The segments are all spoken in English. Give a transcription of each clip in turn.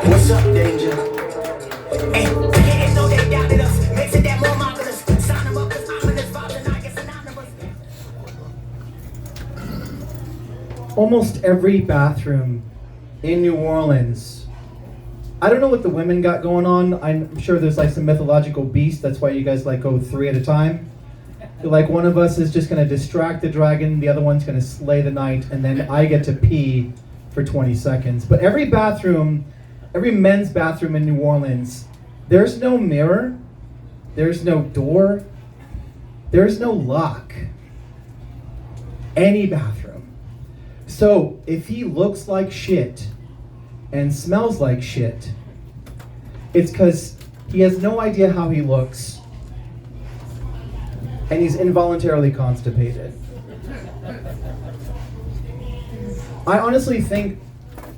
What's up, danger? Hey, niggas know they doubted us. Makes it that more marvelous. Sign them up as ominous. Vibes and I get synonymous. Almost every bathroom in New Orleans, I don't know what the women got going on. I'm sure there's like some mythological beast. That's why you guys like go 3 at a time. Like one of us is just gonna distract the dragon, the other one's gonna slay the knight, and then I get to pee for 20 seconds. But every bathroom, every men's bathroom in New Orleans, there's no mirror, there's no door, there's no lock. Any bathroom. So if he looks like shit and smells like shit, it's because he has no idea how he looks and he's involuntarily constipated. I honestly think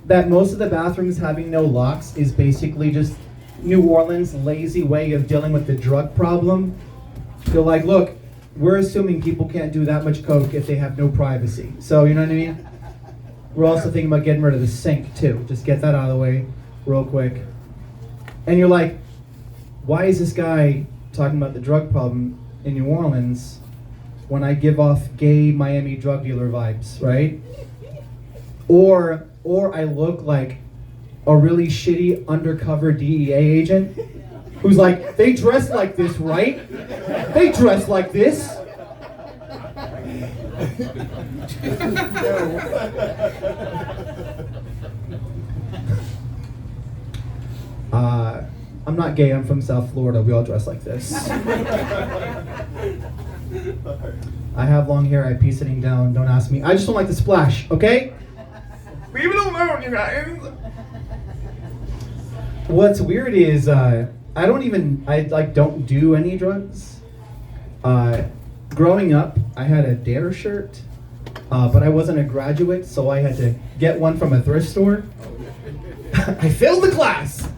that most of the bathrooms having no locks is basically just New Orleans' lazy way of dealing with the drug problem. They're like, look, we're assuming people can't do that much coke if they have no privacy. So, you know what I mean? We're also thinking about getting rid of the sink too. Just get that out of the way real quick. And you're like, why is this guy talking about the drug problem in New Orleans when I give off gay Miami drug dealer vibes, right? Or I look like a really shitty undercover DEA agent who's like, they dress like this, right? They dress like this. I'm not gay, I'm from South Florida. We all dress like this. I have long hair, I pee sitting down. Don't ask me. I just don't like the splash, okay? Leave it alone, you guys. What's weird is I don't do any drugs. Growing up, I had a Dare shirt, but I wasn't a graduate, so I had to get one from a thrift store. I failed the class.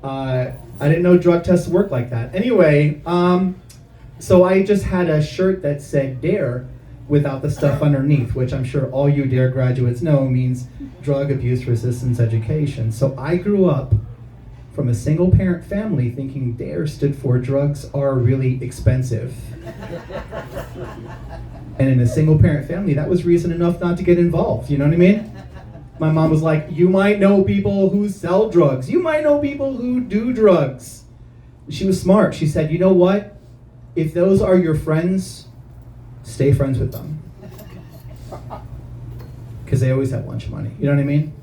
I didn't know drug tests work like that. Anyway, so I just had a shirt that said Dare without the stuff underneath, which I'm sure all you Dare graduates know means drug abuse resistance education. So I grew up from a single parent family thinking Dare stood for drugs are really expensive. And in a single parent family, that was reason enough not to get involved, you know what I mean? My mom was like, you might know people who sell drugs. You might know people who do drugs. She was smart. She said, you know what? If those are your friends, stay friends with them. Because they always have lunch money. You know what I mean?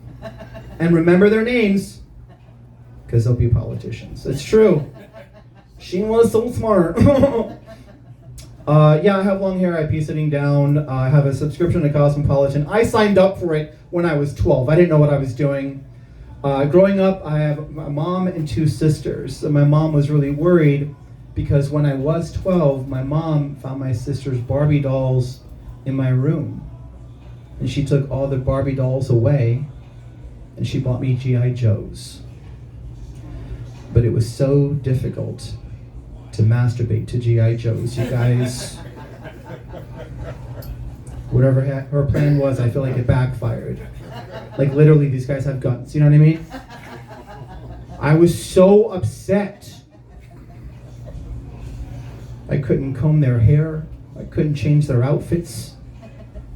And remember their names, because they'll be politicians. It's true. She was so smart. Yeah, I have long hair, I pee sitting down, I have a subscription to Cosmopolitan. I signed up for it when I was 12. I didn't know what I was doing. Growing up, I have a mom and 2 sisters. And my mom was really worried because when I was 12, my mom found my sister's Barbie dolls in my room. And she took all the Barbie dolls away and she bought me G.I. Joes. But it was so difficult to masturbate to G.I. Joes, you guys. Whatever her plan was, I feel like it backfired. Like literally, these guys have guns, you know what I mean? I was so upset. I couldn't comb their hair. I couldn't change their outfits.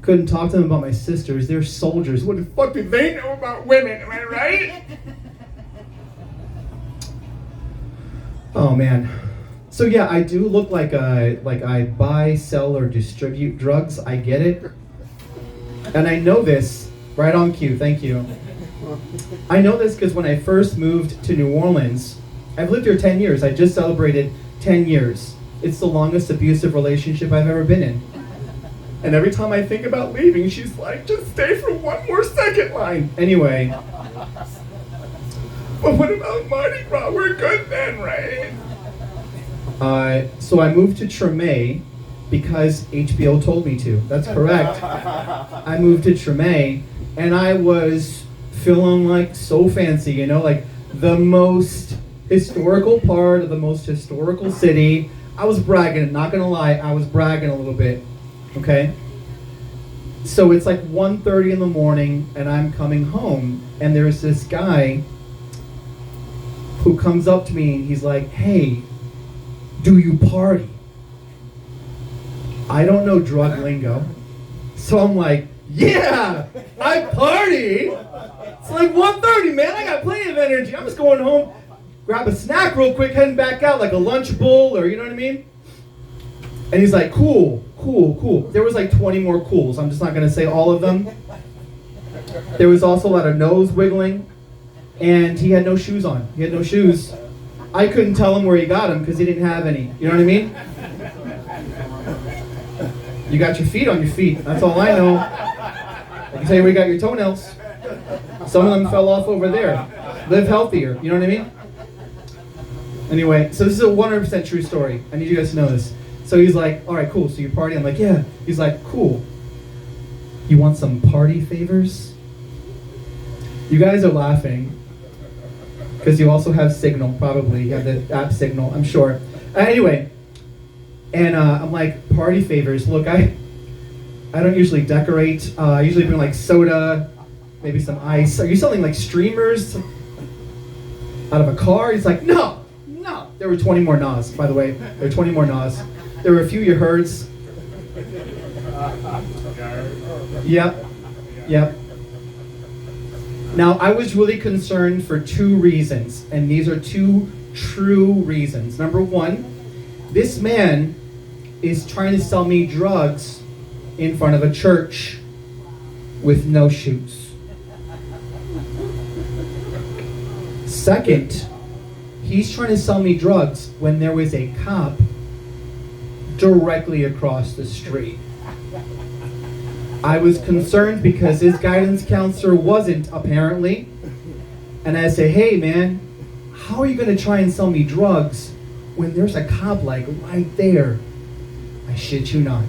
Couldn't talk to them about my sisters. They're soldiers. What the fuck do they know about women, am I right? Oh man. So yeah, I do look like I buy, sell, or distribute drugs. I get it. And I know this, right on cue, thank you. I know this because when I first moved to New Orleans, I've lived here 10 years. I just celebrated 10 years. It's the longest abusive relationship I've ever been in. And every time I think about leaving, she's like, just stay for one more second line. Anyway. But what about Mardi Gras? We're good then, right? So I moved to Treme because HBO told me to. That's correct. I moved to Treme and I was feeling like so fancy, you know, like the most historical part of the most historical city. I was bragging, not gonna lie, I was bragging a little bit, okay? So it's like 1:30 in the morning and I'm coming home and there's this guy who comes up to me and he's like, hey, do you party? I don't know drug lingo. So I'm like, yeah, I party. It's like 1:30, man. I got plenty of energy. I'm just going home, grab a snack real quick, heading back out like a lunch bowl or you know what I mean? And he's like, cool. There was like 20 more cools. I'm just not going to say all of them. There was also a lot of nose wiggling. And he had no shoes on. He had no shoes. I couldn't tell him where he got them because he didn't have any. You know what I mean? You got your feet on your feet. That's all I know. I can tell you where you got your toenails. Some of them fell off over there. Live healthier. You know what I mean? Anyway, so this is a 100% true story. I need you guys to know this. So he's like, all right, cool. So you party? I'm like, yeah. He's like, cool. You want some party favors? You guys are laughing because you also have Signal, probably. You have the app Signal, I'm sure. Anyway, and I'm like, party favors. Look, I don't usually decorate. I usually bring like soda, maybe some ice. Are you selling like streamers out of a car? He's like, no. There were 20 more Nas, by the way. There were 20 more Nas. There were a few you heards. Yep. Now, I was really concerned for 2 reasons, and these are 2 true reasons. Number 1, this man is trying to sell me drugs in front of a church with no shoes. Second, he's trying to sell me drugs when there was a cop directly across the street. I was concerned because his guidance counselor wasn't, apparently. And I say, hey man, how are you going to try and sell me drugs when there's a cop like right there? I shit you not.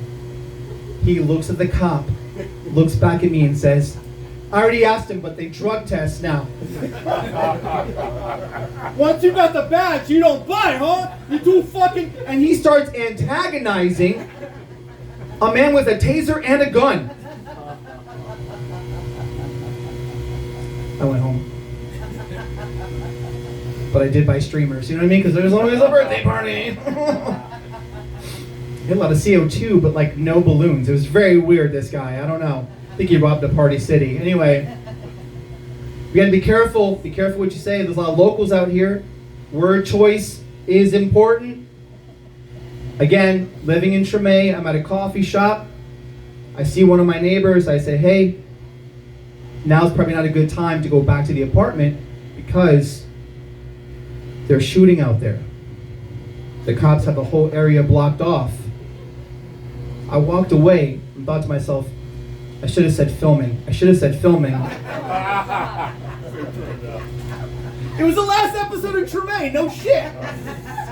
He looks at the cop, looks back at me and says, I already asked him, but they drug test now. Once you got the badge, you don't buy, huh? You too fucking... And he starts antagonizing a man with a taser and a gun. I went home. But I did buy streamers, you know what I mean? Because there's always a birthday party. Hit a lot of CO2, but like no balloons. It was very weird, this guy. I don't know. I think he robbed a party city. Anyway, you gotta be careful. Be careful what you say. There's a lot of locals out here. Word choice is important. Again, living in Tremay, I'm at a coffee shop. I see one of my neighbors. I say, hey, now's probably not a good time to go back to the apartment because they're shooting out there. The cops have the whole area blocked off. I walked away and thought to myself, I should have said filming. It was the last episode of Tremay, no shit. It's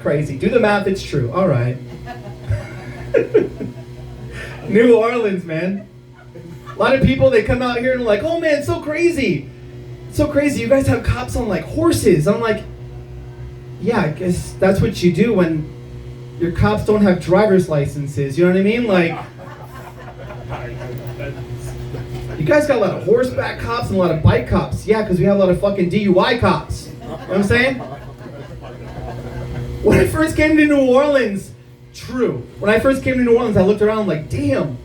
crazy. Do the math, it's true. All right. New Orleans, man. A lot of people, they come out here and like, oh man, so crazy. So crazy, you guys have cops on like horses. I'm like, yeah, I guess that's what you do when your cops don't have driver's licenses. You know what I mean? Like, you guys got a lot of horseback cops and a lot of bike cops. Yeah, because we have a lot of fucking DUI cops. You know what I'm saying? When I first came to New Orleans, when I first came to New Orleans, I looked around like, damn,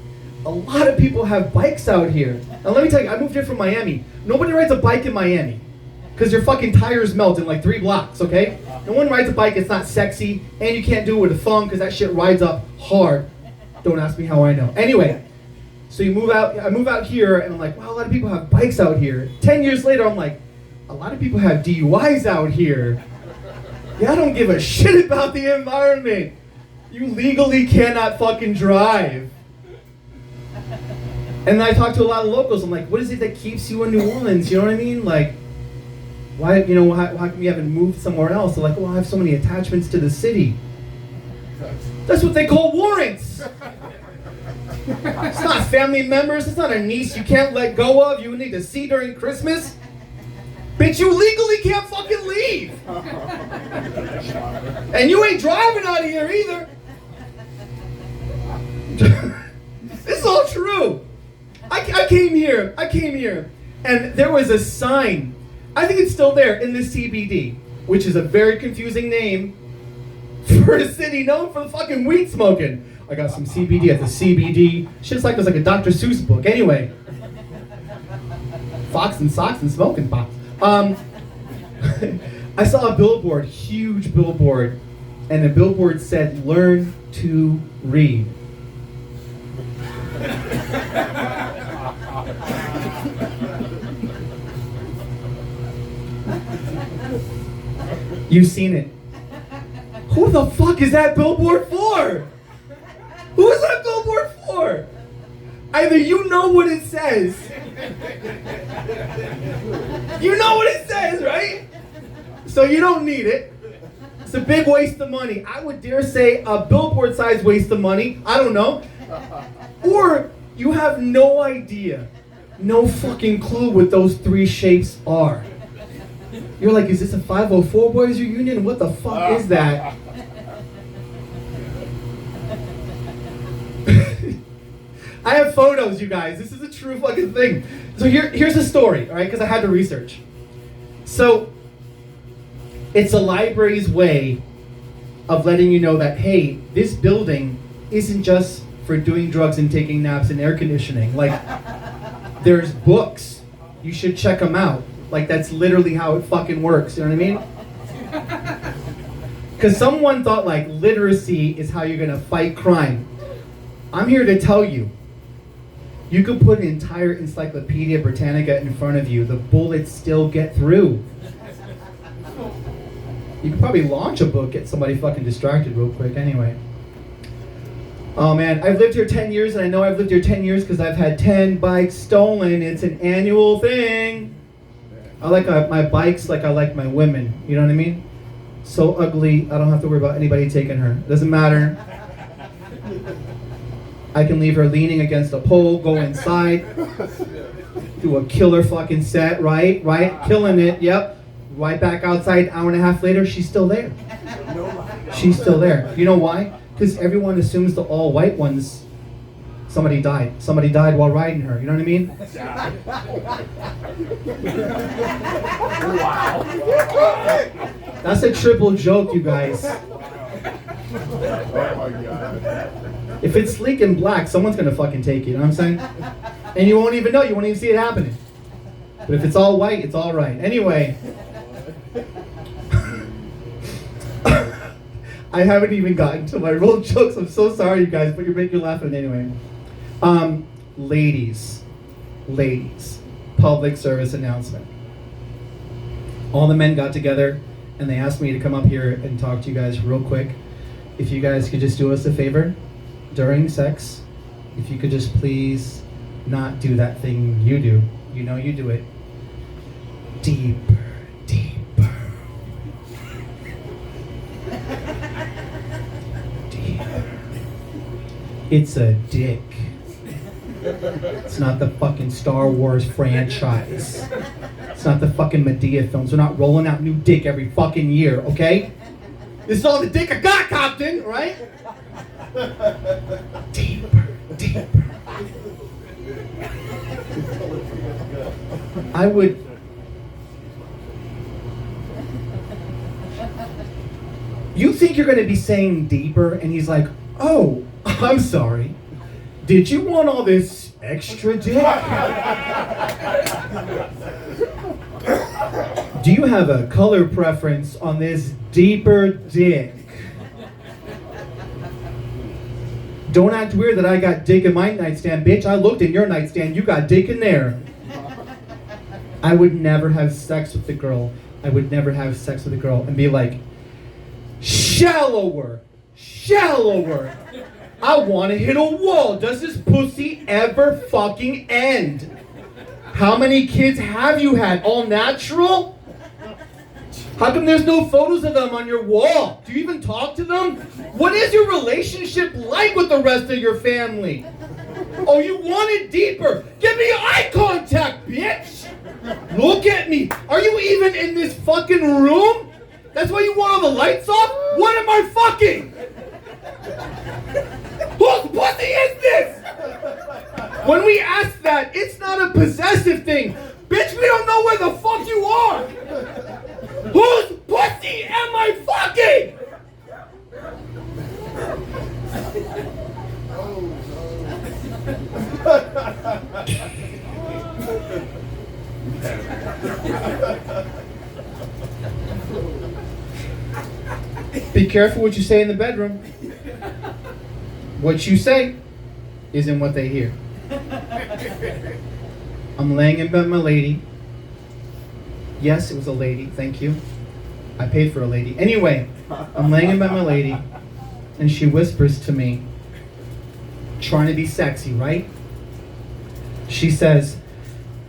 a lot of people have bikes out here. Now let me tell you, I moved here from Miami. Nobody rides a bike in Miami because your fucking tires melt in like 3 blocks, okay? No one rides a bike, it's not sexy, and you can't do it with a thumb because that shit rides up hard. Don't ask me how I know. Anyway, so I move out here, and I'm like, wow, a lot of people have bikes out here. 10 years later, I'm like, a lot of people have DUIs out here. Yeah, I don't give a shit about the environment. You legally cannot fucking drive. And then I talked to a lot of locals. I'm like, what is it that keeps you in New Orleans? You know what I mean? Like, why, how come you haven't moved somewhere else? They're like, well, I have so many attachments to the city. That's what they call warrants. It's not family members. It's not a niece you can't let go of. You need to see during Christmas. Bitch, you legally can't fucking leave. And you ain't driving out of here either. This is all true. I came here, and there was a sign I think it's still there in the CBD, which is a very confusing name for a city known for the fucking weed smoking. I got some CBD at the CBD. Shit's like it's like a Dr. Seuss book. Anyway, Fox and Socks and Smoking Box. I saw a billboard, huge billboard, and the billboard said, "Learn to read." You've seen it. Who the fuck is that billboard for? Who is that billboard for? Either you know what it says. You know what it says, right? So you don't need it. It's a big waste of money. I would dare say a billboard-sized waste of money. I don't know. Or you have no idea, no fucking clue what those three shapes are. You're like, is this a 504 boys reunion? What the fuck is that? I have photos, you guys. This is a true fucking thing. So here's the story, all right? Because I had to research. So it's a library's way of letting you know that, hey, this building isn't just for doing drugs and taking naps and air conditioning. Like, there's books. You should check them out. Like, that's literally how it fucking works. You know what I mean? Because someone thought, like, literacy is how you're going to fight crime. I'm here to tell you, you could put an entire Encyclopedia Britannica in front of you. The bullets still get through. You could probably launch a book, get somebody fucking distracted real quick anyway. Oh man, I've lived here 10 years, and I know I've lived here 10 years because I've had 10 bikes stolen. It's an annual thing. I like my bikes like I like my women. You know what I mean? So ugly, I don't have to worry about anybody taking her. Doesn't matter. I can leave her leaning against a pole, go inside, do a killer fucking set, right? Killing it, yep. Right back outside, hour and a half later, she's still there. She's still there. You know why? Because everyone assumes the all white ones, somebody died. Somebody died while riding her. You know what I mean? Wow. That's a triple joke, you guys. Oh my God. If it's sleek and black, someone's gonna fucking take it, you know what I'm saying? And you won't even know, you won't even see it happening. But if it's all white, it's all right. Anyway. I haven't even gotten to my real jokes. I'm so sorry, you guys, but you're making me laugh anyway. Ladies, public service announcement. All the men got together and they asked me to come up here and talk to you guys real quick. If you guys could just do us a favor during sex, if you could just please not do that thing you do. You know you do it. Deeper. It's a dick. It's not the fucking Star Wars franchise. It's not the fucking Medea films. We're not rolling out new dick every fucking year, okay? This is all the dick I got, Compton, right? Deeper. I would... You think you're going to be saying deeper, and he's like, oh, I'm sorry. Did you want all this extra dick? Do you have a color preference on this deeper dick? Don't act weird that I got dick in my nightstand, bitch. I looked in your nightstand. You got dick in there. I would never have sex with the girl. I would never have sex with a girl and be like, shallower. I want to hit a wall. Does this pussy ever fucking end? How many kids have you had? All natural? How come there's no photos of them on your wall? Do you even talk to them? What is your relationship like with the rest of your family? Oh, you want it deeper? Give me eye contact, bitch! Look at me. Are you even in this fucking room? That's why you want all the lights off? What am I fucking? Whose pussy is this? When we ask that, it's not a possessive thing. Bitch, Bitch, we don't know where the fuck you are! Whose pussy am I fucking? Be careful what you say in the bedroom. What you say isn't what they hear. I'm laying in bed with my lady. Yes, it was a lady, thank you. I paid for a lady. Anyway, I'm laying in bed with my lady, and she whispers to me, trying to be sexy, right? She says,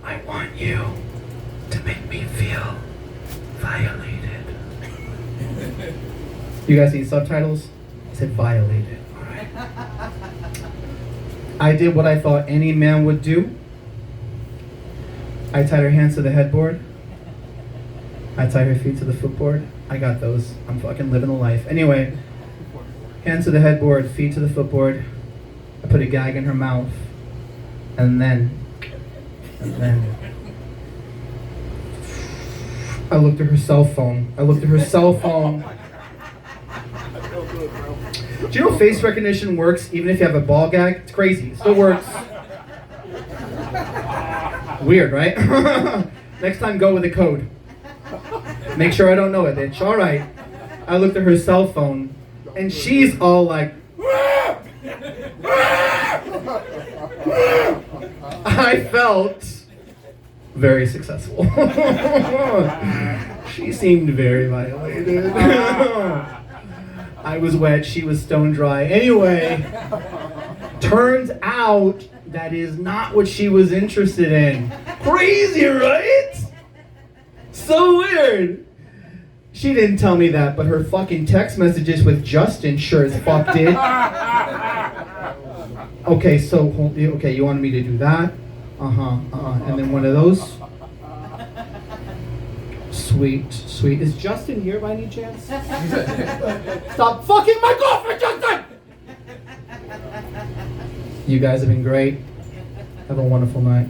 I want you to make me feel violated. You guys need subtitles? I said violated, alright. I did what I thought any man would do. I tied her hands to the headboard. I tied her feet to the footboard. I got those. I'm fucking living the life. Anyway, hands to the headboard, feet to the footboard. I put a gag in her mouth. And then, I looked at her cell phone. Do you know face recognition works even if you have a ball gag? It's crazy. It still works. Weird, right? Next time, go with a code. Make sure I don't know it, bitch. All right. I looked at her cell phone, and she's all like, I felt very successful. She seemed very violated. I was wet, she was stone dry. Anyway, turns out that is not what she was interested in. Crazy, right? So weird. She didn't tell me that, but her fucking text messages with Justin sure as fuck did. Okay, so, okay, you wanted me to do that? And then one of those. Sweet. Is Justin here by any chance? Stop fucking my girlfriend, Justin! You guys have been great. Have a wonderful night.